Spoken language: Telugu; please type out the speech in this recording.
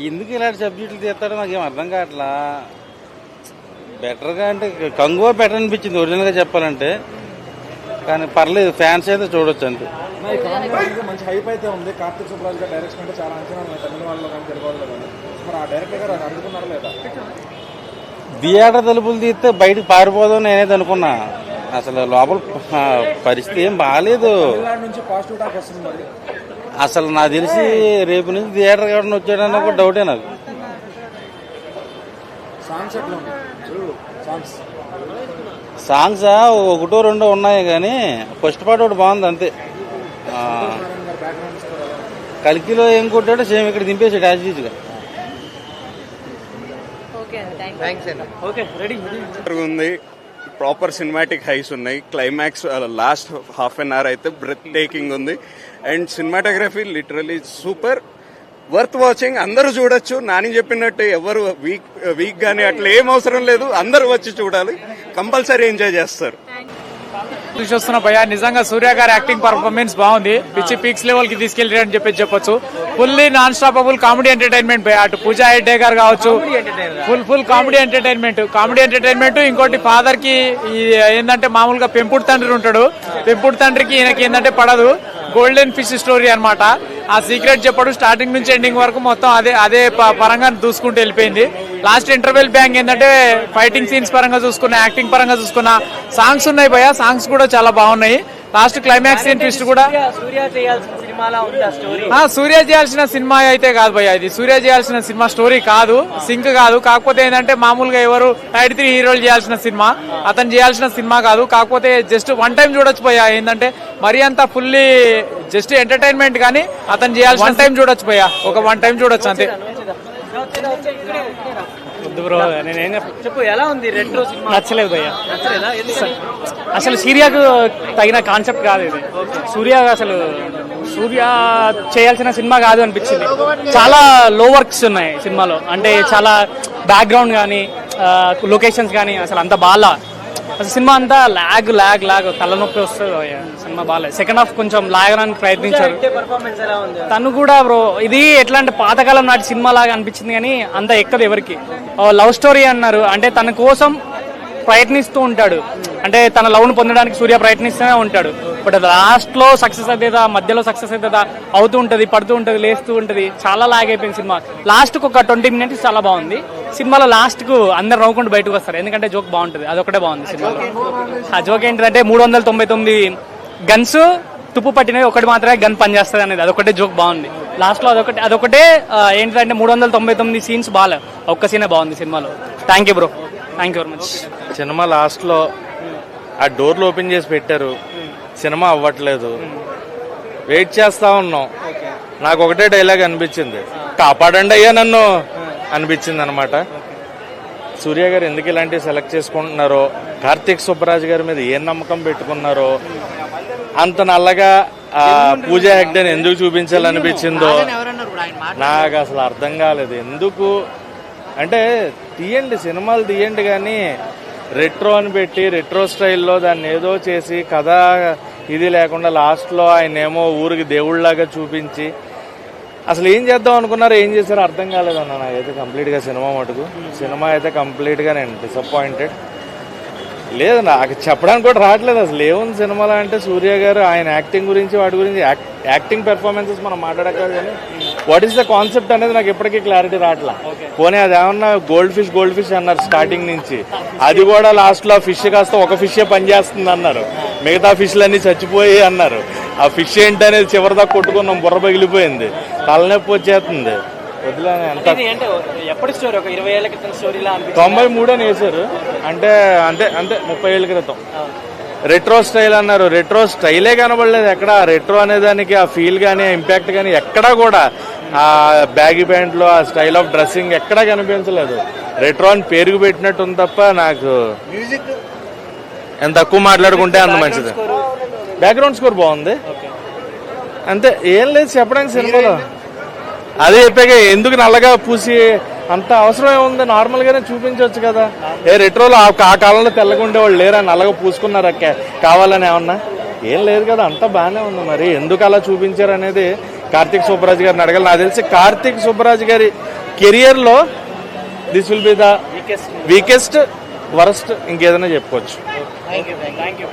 ఎందుకు ఇలాంటి సబ్జెక్టులు తీస్తాడో నాకేం అర్థం కావట్లా. బెటర్గా అంటే కంగువా బెటర్ అనిపించింది ఒరిజినల్గా చెప్పాలంటే. కానీ పర్లేదు, ఫ్యాన్స్ అయితే చూడొచ్చు అంతే. మంచి హైప్ అయితే ఉంది. కార్తిక్ సుబ్బరాజ్ గారి డైరెక్షన్ అంటే చాలా అంచనా ఉన్నాయి తమిళ వాళ్ళు కానీ తెలుగు వాళ్ళు కానీ. మరి ఆ డైరెక్టర్ గారు అది అనుకున్నారా లేదా? థియేటర్ తలుపులు తీస్తే బయటకు పారిపోదాం నేనేది అనుకున్నా. అసలు లోపల పరిస్థితి ఏం బాగాలేదు. నుంచి పాజిటివ్ టాక్ వస్తుంది. మరి అసలు నాకు తెలిసి రేపు నుంచి థియేటర్ ఎవరైనా వచ్చాడన్న ఒక డౌటే నాకు. సాంగ్స్ ఎట్లా ఉన్నాయి? సాంగ్స్ ఒకటో రెండో ఉన్నాయి కానీ ఫస్ట్ పార్ట్ ఒకటి బాగుంది అంతే. కలికిలో ఏం కొట్టాడో సేమ్ ఇక్కడ దింపేసాడు యాజ్ యూజువల్గా. ఉంది. ప్రాపర్ సినిమాటిక్ హైస్ ఉన్నాయి. Climax last half an hour అయితే బ్రెత్ టేకింగ్ ఉంది. And cinematography literally super, worth watching. అందరూ చూడొచ్చు. నాని చెప్పినట్టు ఎవరు వీక్ గానీ అట్లా ఏం అవసరం లేదు, అందరూ వచ్చి చూడాలి, కంపల్సరీ ఎంజాయ్ చేస్తారు. చూస్తున్నా భయ్యా, నిజంగా సూర్య గారి యాక్టింగ్ పర్ఫార్మెన్స్ బాగుంది. పిచ్చి పీక్స్ లెవెల్ కి తీసుకెళ్ళారని చెప్పొచ్చు. Fully non stoppable comedy entertainment భయ్యా. అటు పూజా హెగ్డే గారు కావచ్చు, ఫుల్ కామెడీ ఎంటర్టైన్మెంట్. ఇంకోటి ఫాదర్ కి ఏంటంటే మామూలుగా పెంపుడు తండ్రి ఉంటాడు. పెంపుడు తండ్రికి ఈయనకి ఏంటంటే పడదు. గోల్డెన్ ఫిష్ స్టోరీ అన్నమాట. ఆ సీక్రెట్ చెప్పడు స్టార్టింగ్ నుంచి ఎండింగ్ వరకు మొత్తం అదే పరంగా దూసుకుంటూ వెళ్ళిపోయింది. లాస్ట్ ఇంటర్వెల్ బ్యాంక్ ఏంటంటే ఫైటింగ్ సీన్స్ పరంగా చూసుకున్నా, యాక్టింగ్ పరంగా చూసుకున్నా, సాంగ్స్ ఉన్నాయి భయ్యా. సాంగ్స్ కూడా చాలా బాగున్నాయి. లాస్ట్ క్లైమాక్స్ సీన్ ట్విస్ట్ కూడా సూర్య చేయాల్సిన సినిమా అయితే కాదు భయ్యా. ఇది సూర్య చేయాల్సిన సినిమా స్టోరీ కాదు, సింక్ కాదు. కాకపోతే ఏంటంటే మామూలుగా ఎవరు 93 హీరోలు చేయాల్సిన సినిమా, అతను చేయాల్సిన సినిమా కాదు. కాకపోతే జస్ట్ వన్ టైం చూడొచ్చు భయ్యా. ఏంటంటే మరీ అంతా ఫుల్లీ జస్ట్ ఎంటర్టైన్మెంట్ కానీ అతను చేయాల్సిన వన్ టైం చూడొచ్చు భయ్యా. ఒక వన్ టైం చూడొచ్చు అంతే. బ్రో నేనేం చెప్పు, ఎలా ఉంది రెట్రో సినిమా? నచ్చలేదు భయ్యా. అసలు సూర్యకు తగిన కాన్సెప్ట్ కాదు ఇది. సూర్య చేయాల్సిన సినిమా కాదు అనిపించింది. చాలా లో వర్క్స్ ఉన్నాయి సినిమాలో. అంటే చాలా బ్యాక్గ్రౌండ్ కానీ లొకేషన్స్ కానీ అసలు అంత బాగా. అసలు సినిమా అంతా లాగ్ తలనొప్పి వస్తుంది. సినిమా బాగాలేదు. సెకండ్ హాఫ్ కొంచెం లాగడానికి ప్రయత్నించారు. తను కూడా బ్రో ఇది ఎట్లా అంటే పాతకాలం నాటి సినిమా లాగా అనిపించింది కానీ అంత ఎక్కదు ఎవరికి. లవ్ స్టోరీ అన్నారు అంటే తన కోసం ప్రయత్నిస్తూ ఉంటాడు. అంటే తన లవ్ ను పొందడానికి సూర్య ప్రయత్నిస్తూనే ఉంటాడు. బట్ లాస్ట్ లో సక్సెస్ అవుతుందా, మధ్యలో సక్సెస్ అవుతుందా, అవుతూ ఉంటది, పడుతూ ఉంటది, లేస్తూ ఉంటది. చాలా లాగ్ అయిపోయింది సినిమా. లాస్ట్ కు ఒక 20 minutes చాలా బాగుంది. సినిమాలో లాస్ట్ కు అందరు నవ్వుకుంటూ బయటకు వస్తారు. ఎందుకంటే జోక్ బాగుంటది. అదొకటే బాగుంది సినిమాలో. ఆ జోక్ ఏంటంటే 399 గన్స్ తుప్పు పట్టినవి ఒకటి మాత్రమే గన్ పనిచేస్తుంది అనేది అదొకటే జోక్ బాగుంది. లాస్ట్ లో అదొకటే ఏంటంటే 399 సీన్స్ బాగా, ఒక్క సీనే బాగుంది సినిమాలో. Thank you bro, thank you very much. Cinema last లో ఆ డోర్లు ఓపెన్ చేసి పెట్టారు. సినిమా అవ్వట్లేదు. వెయిట్ చేస్తా ఉన్నాం. నాకు ఒకటే డైలాగ్ అనిపించింది, కాపాడండి అయ్యా నన్ను అనిపించింది అనమాట. సూర్య గారు ఎందుకు ఇలాంటివి సెలెక్ట్ చేసుకుంటున్నారో, కార్తిక్ సుబ్బరాజ్ గారి మీద ఏం నమ్మకం పెట్టుకున్నారో, అంత నల్లగా పూజా హెగ్డేని ఎందుకు చూపించాలనిపించిందో నాకు అసలు అర్థం కాలేదు. ఎందుకు అంటే తీయండి, సినిమాలు తీయండి, కానీ రెట్రో అని పెట్టి రెట్రో స్టైల్లో దాన్ని ఏదో చేసి కథ ఇది లేకుండా లాస్ట్లో ఆయన ఏమో ఊరికి దేవుళ్లాగా చూపించి అసలు ఏం చేద్దాం అనుకున్నారో ఏం చేశారో అర్థం కాలేదన్న. నాకైతే కంప్లీట్గా సినిమా అయితే కంప్లీట్గా నేను డిసప్పాయింటెడ్. లేదు, నాకు చెప్పడానికి కూడా రావట్లేదు అసలు ఏముంది సినిమాలో అంటే. సూర్య గారు ఆయన యాక్టింగ్ గురించి వాటి గురించి యాక్టింగ్ పెర్ఫార్మెన్సెస్ మనం మాట్లాడక్కర్లేదు కానీ వాట్ ఈస్ ద కాన్సెప్ట్ అనేది నాకు ఎప్పటికీ క్లారిటీ రావట్లా. పోనీ అది ఏమన్నా గోల్డ్ ఫిష్ అన్నారు స్టార్టింగ్ నుంచి, అది కూడా లాస్ట్ లో ఫిష్ కాస్త ఒక ఫిషే పనిచేస్తుంది అన్నారు, మిగతా ఫిష్లన్నీ చచ్చిపోయి అన్నారు. ఆ ఫిష్ ఏంటనేది చివరిదాకా కొట్టుకున్నాం, బుర్ర పగిలిపోయింది, తలనొప్పి వచ్చేస్తుంది. వదిలేని ఎంత ఎప్పటి స్టోరీ? ఒక 20 ఏళ్ల క్రితం స్టోరీలా? 93 వేసారు అంటే అంతే 30 ఏళ్ళ క్రితం. రెట్రో స్టైల్ అన్నారు, రెట్రో స్టైలే కనబడలేదు ఎక్కడ. రెట్రో అనే దానికి ఆ ఫీల్ కానీ ఇంపాక్ట్ కానీ ఎక్కడా కూడా ఆ బ్యాగీ ప్యాంట్లో ఆ స్టైల్ ఆఫ్ డ్రెస్సింగ్ ఎక్కడా కనిపించలేదు. రెట్రో అని పేరుకు పెట్టినట్టుంది తప్ప నాకు ఎంత తక్కువ మాట్లాడుకుంటే అంత మంచిది. బ్యాక్గ్రౌండ్ స్కోర్ బాగుంది అంతే, ఏం లేదు చెప్పడానికి సినిమాలో. అదే చెప్పాక ఎందుకు నల్లగా పూసి అంత అవసరమే ఉంది, నార్మల్ గానే చూపించవచ్చు కదా. రెట్రోలో ఆ కాలంలో తెల్లగా ఉండేవాళ్ళు లేరా, నల్లగా పూసుకున్నారా కావాలని ఏమన్నా? ఏం లేదు కదా, అంతా బాగానే ఉంది. మరి ఎందుకు అలా చూపించారు అనేది కార్తిక్ సుబ్బరాజ్ గారిని అడగాలి. నాకు తెలిసి కార్తిక్ సుబ్బరాజ్ గారి కెరియర్ లో this will be the weakest worst ఇంకేదైనా చెప్పుకోవచ్చు. Thank you